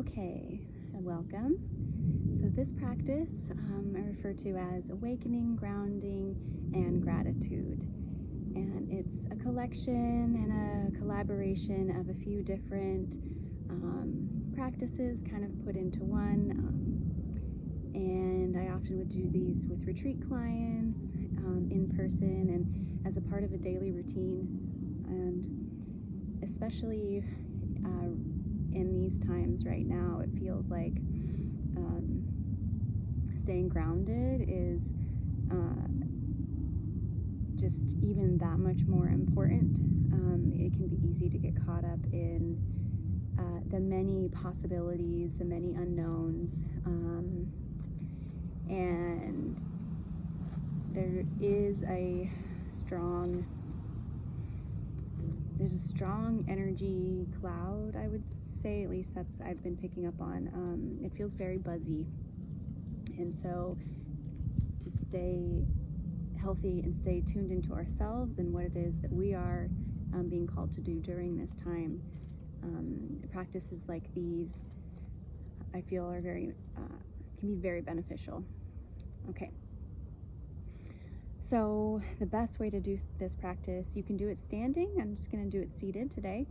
Okay, welcome. So this practice I refer to as awakening, grounding, and gratitude. And it's a collection and a collaboration of a few different practices kind of put into one. And I often would do these with retreat clients in person and as a part of a daily routine. And especially in these times right now, it feels like staying grounded is just even that much more important. It can be easy to get caught up in the many possibilities, the many unknowns, and there is a strong energy cloud, I would say, at least that's I've been picking up on. It feels very buzzy, and so to stay healthy and stay tuned into ourselves and what it is that we are being called to do during this time, practices like these I feel are very can be very beneficial. Okay, so the best way to do this practice, you can do it standing. I'm just going to do it seated today,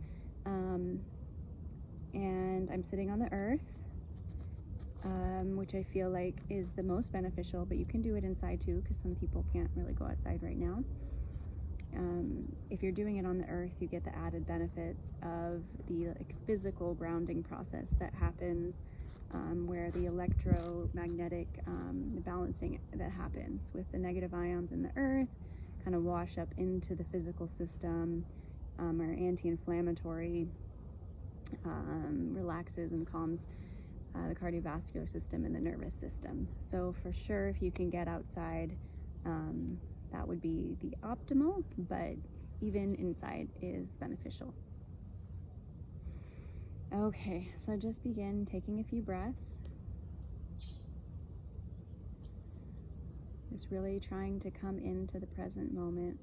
and I'm sitting on the earth, which I feel like is the most beneficial, but you can do it inside too, because some people can't really go outside right now. If you're doing it on the earth, you get the added benefits of the physical grounding process that happens, where the electromagnetic balancing that happens with the negative ions in the earth kind of wash up into the physical system, or anti-inflammatory, relaxes and calms the cardiovascular system and the nervous system. So for sure, if you can get outside, that would be the optimal, but even inside is beneficial. Okay, so just begin taking a few breaths. Just really trying to come into the present moment.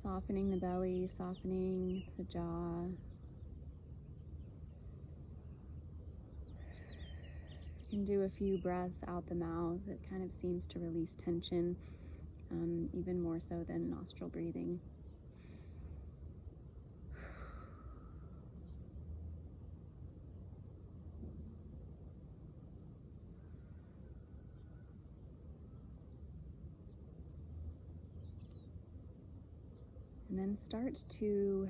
Softening the belly, softening the jaw. You can do a few breaths out the mouth. It kind of seems to release tension, even more so than nostril breathing. And then start to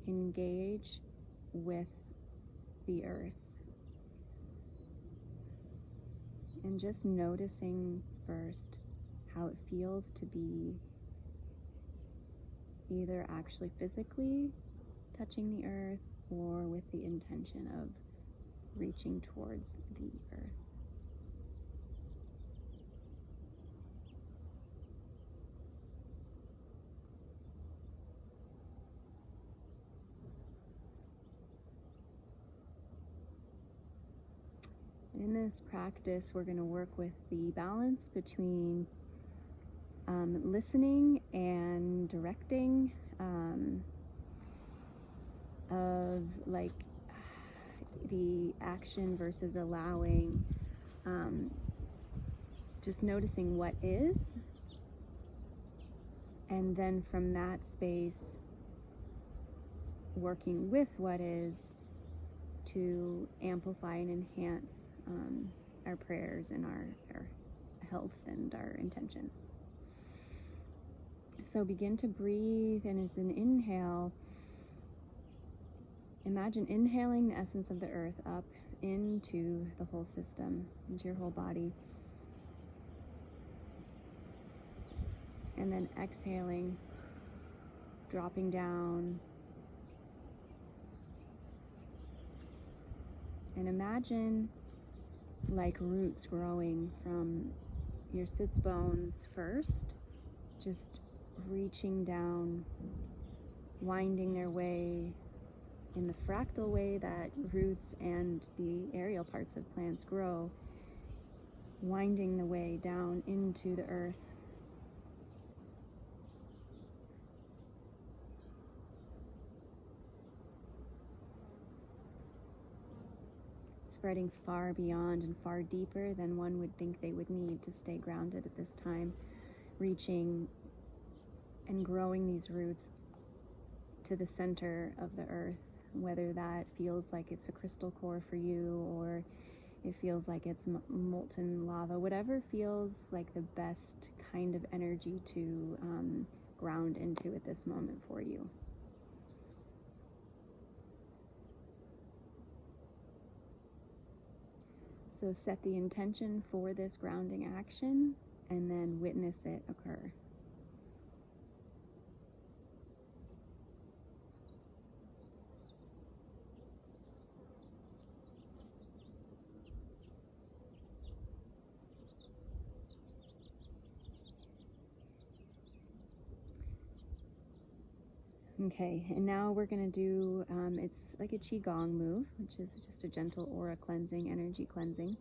engage with the earth. And just noticing first how it feels to be either actually physically touching the earth or with the intention of reaching towards the earth. In this practice, we're going to work with the balance between listening and directing, of like the action versus allowing, just noticing what is, and then from that space working with what is to amplify and enhance our prayers and our health and our intention. So begin to breathe, and as an inhale, imagine inhaling the essence of the earth up into the whole system, into your whole body. And then exhaling, dropping down. And imagine like roots growing from your sits bones first, just reaching down, winding their way in the fractal way that roots and the aerial parts of plants grow, winding the way down into the earth. Spreading far beyond and far deeper than one would think they would need to stay grounded at this time, reaching and growing these roots to the center of the earth, whether that feels like it's a crystal core for you or it feels like it's molten lava, whatever feels like the best kind of energy to ground into at this moment for you. So set the intention for this grounding action and then witness it occur. Okay, and now we're going to do, it's like a Qigong move, which is just a gentle aura cleansing, energy cleansing.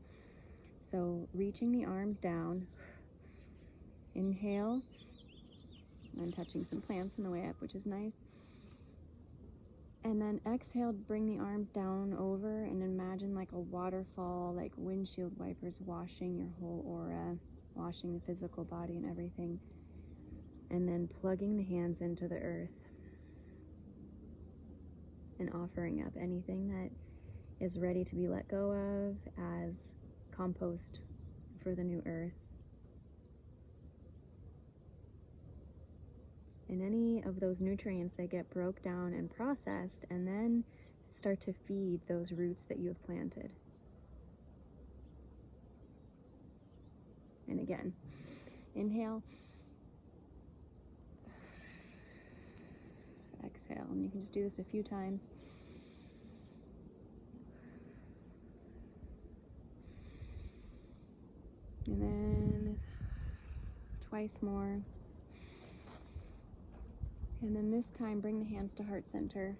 So reaching the arms down, inhale, I'm touching some plants on the way up, which is nice. And then exhale, bring the arms down over and imagine like a waterfall, like windshield wipers washing your whole aura, washing the physical body and everything. And then plugging the hands into the earth and offering up anything that is ready to be let go of as compost for the new earth. And any of those nutrients that get broke down and processed and then start to feed those roots that you have planted. And again, inhale, exhale, and you can just do this a few times. And then twice more. And then this time, bring the hands to heart center.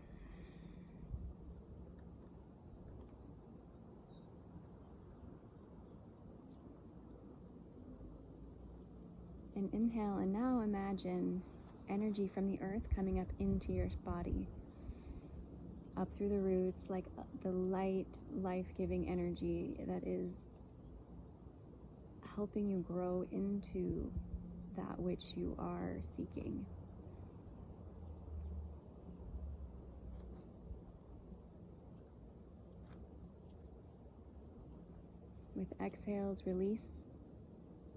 And inhale, and now imagine energy from the earth coming up into your body, up through the roots, like the light, life-giving energy that is helping you grow into that which you are seeking. With exhales, release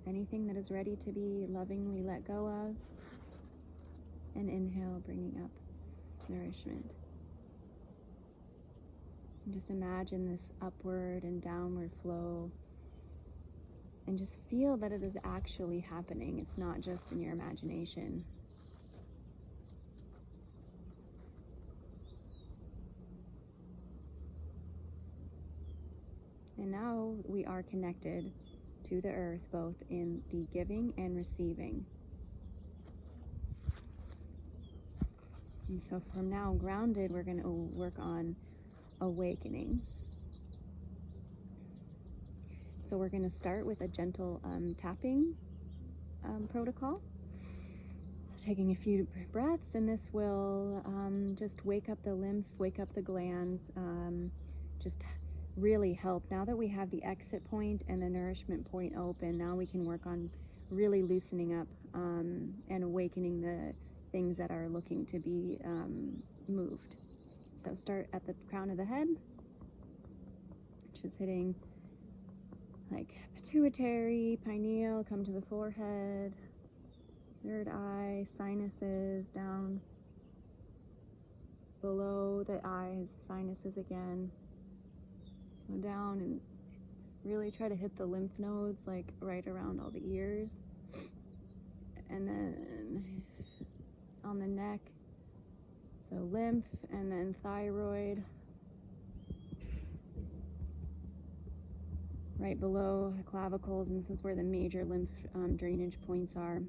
anything that is ready to be lovingly let go of. And inhale, bringing up nourishment. And just imagine this upward and downward flow. And just feel that it is actually happening. It's not just in your imagination. And now we are connected to the earth, both in the giving and receiving. And so from now grounded, we're going to work on awakening. So we're going to start with a gentle tapping protocol. So taking a few breaths, and this will just wake up the lymph, wake up the glands, just really help. Now that we have the exit point and the nourishment point open, now we can work on really loosening up and awakening the things that are looking to be moved. So start at the crown of the head, which is hitting like pituitary, pineal, come to the forehead, third eye, sinuses, down below the eyes, sinuses again. Go down and really try to hit the lymph nodes, like right around all the ears. And then on the neck, so lymph, and then thyroid. Right below the clavicles, and this is where the major lymph drainage points are.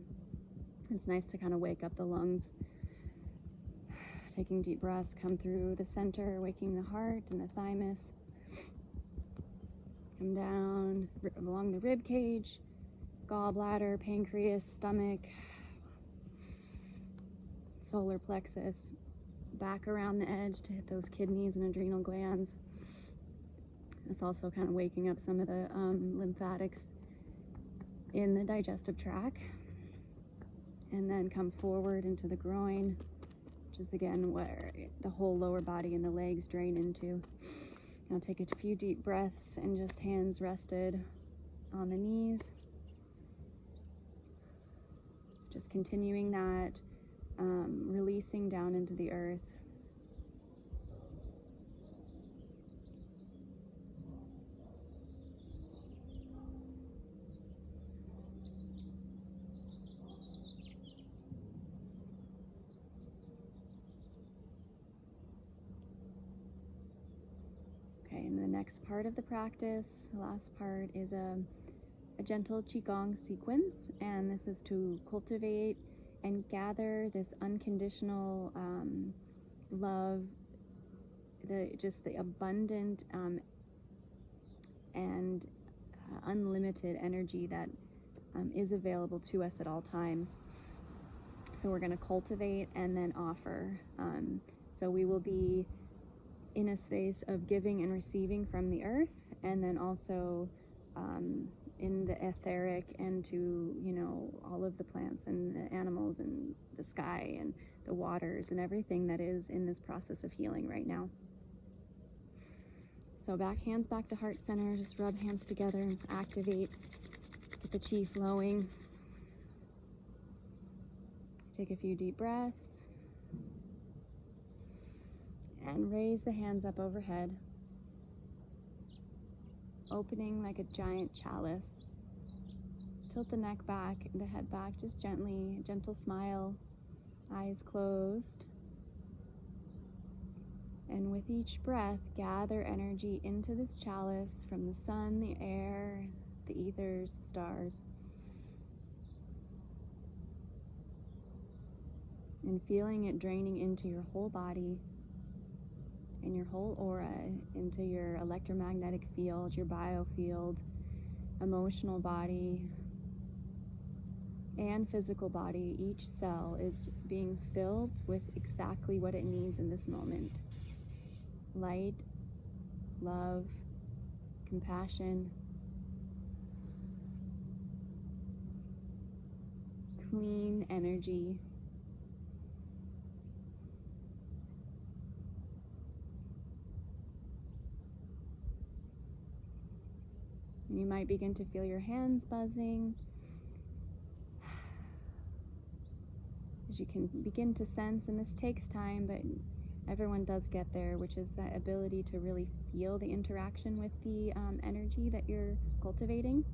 It's nice to kind of wake up the lungs. Taking deep breaths, come through the center, waking the heart and the thymus. Come down along the rib cage, gallbladder, pancreas, stomach, solar plexus, back around the edge to hit those kidneys and adrenal glands. It's also kind of waking up some of the lymphatics in the digestive tract. And then come forward into the groin, which is again where the whole lower body and the legs drain into. Now take a few deep breaths and just hands rested on the knees. Just continuing that, releasing down into the earth. Okay, and the next part of the practice, the last part, is a gentle Qigong sequence, and this is to cultivate and gather this unconditional love, the abundant and unlimited energy that is available to us at all times. So we're going to cultivate and then offer. So we will be in a space of giving and receiving from the earth, and then also in the etheric, and to, all of the plants and the animals and the sky and the waters and everything that is in this process of healing right now. So hands back to heart center, just rub hands together and activate, get the chi flowing. Take a few deep breaths and raise the hands up overhead, opening like a giant chalice. Tilt the neck back, the head back, just gently, gentle smile, eyes closed. And with each breath, gather energy into this chalice from the sun, the air, the ethers, the stars. And feeling it draining into your whole body and your whole aura, into your electromagnetic field, your biofield, emotional body, and physical body. Each cell is being filled with exactly what it needs in this moment. Light, love, compassion, clean energy. And you might begin to feel your hands buzzing, as you can begin to sense, and this takes time, but everyone does get there, which is that ability to really feel the interaction with the energy that you're cultivating.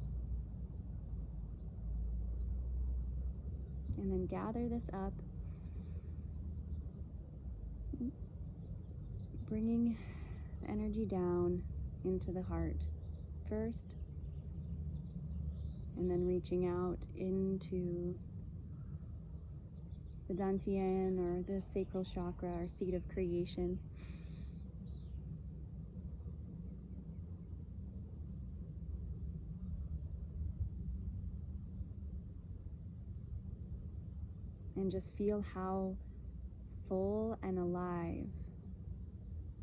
And then gather this up, bringing the energy down into the heart first, and then reaching out into the dantian, or the sacral chakra, or seat of creation. And just feel how full and alive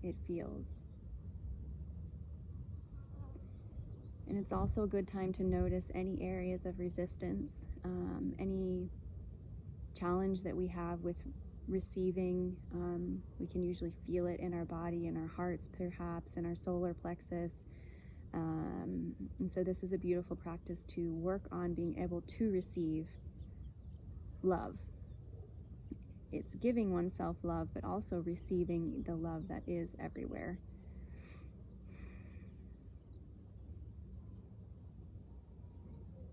it feels. And it's also a good time to notice any areas of resistance, any challenge that we have with receiving. We can usually feel it in our body, in our hearts, perhaps in our solar plexus. And so this is a beautiful practice to work on being able to receive love. It's giving oneself love, but also receiving the love that is everywhere.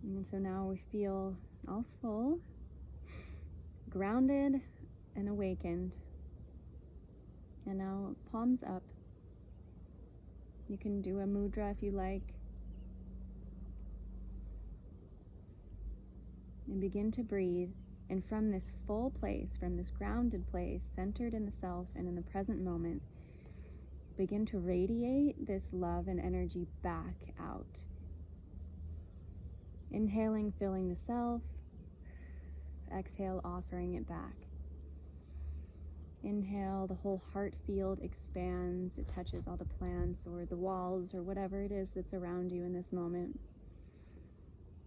And so now we feel all full, grounded, and awakened. And now palms up. You can do a mudra if you like. And begin to breathe. And from this full place, from this grounded place, centered in the self and in the present moment, begin to radiate this love and energy back out. Inhaling, filling the self. Exhale, offering it back. Inhale, the whole heart field expands. It touches all the plants or the walls or whatever it is that's around you in this moment.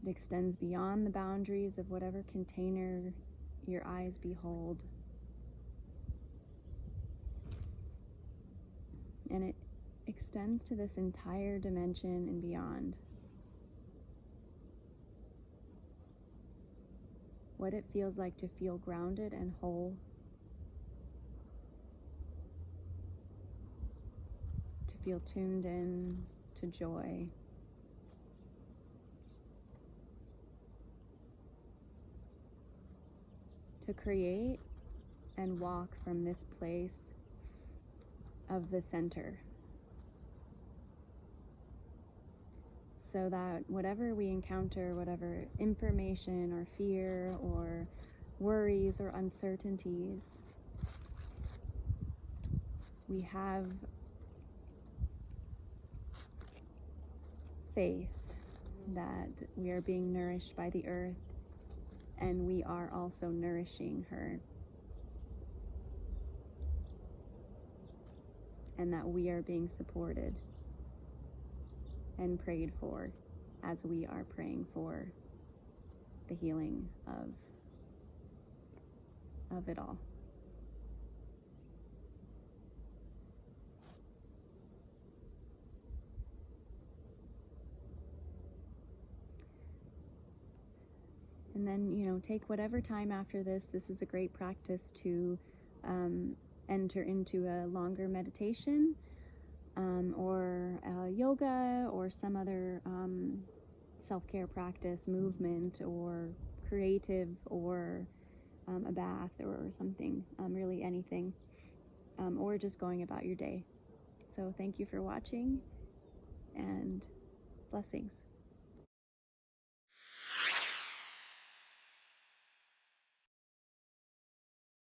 It extends beyond the boundaries of whatever container your eyes behold. And it extends to this entire dimension and beyond. What it feels like to feel grounded and whole. To feel tuned in to joy. To create and walk from this place of the center. So that whatever we encounter, whatever information or fear or worries or uncertainties, we have faith that we are being nourished by the earth and we are also nourishing her. And that we are being supported and prayed for as we are praying for the healing of it all. And then, take whatever time after this. This is a great practice to enter into a longer meditation or yoga or some other self-care practice, movement or creative or a bath or something, really anything, or just going about your day. So thank you for watching and blessings.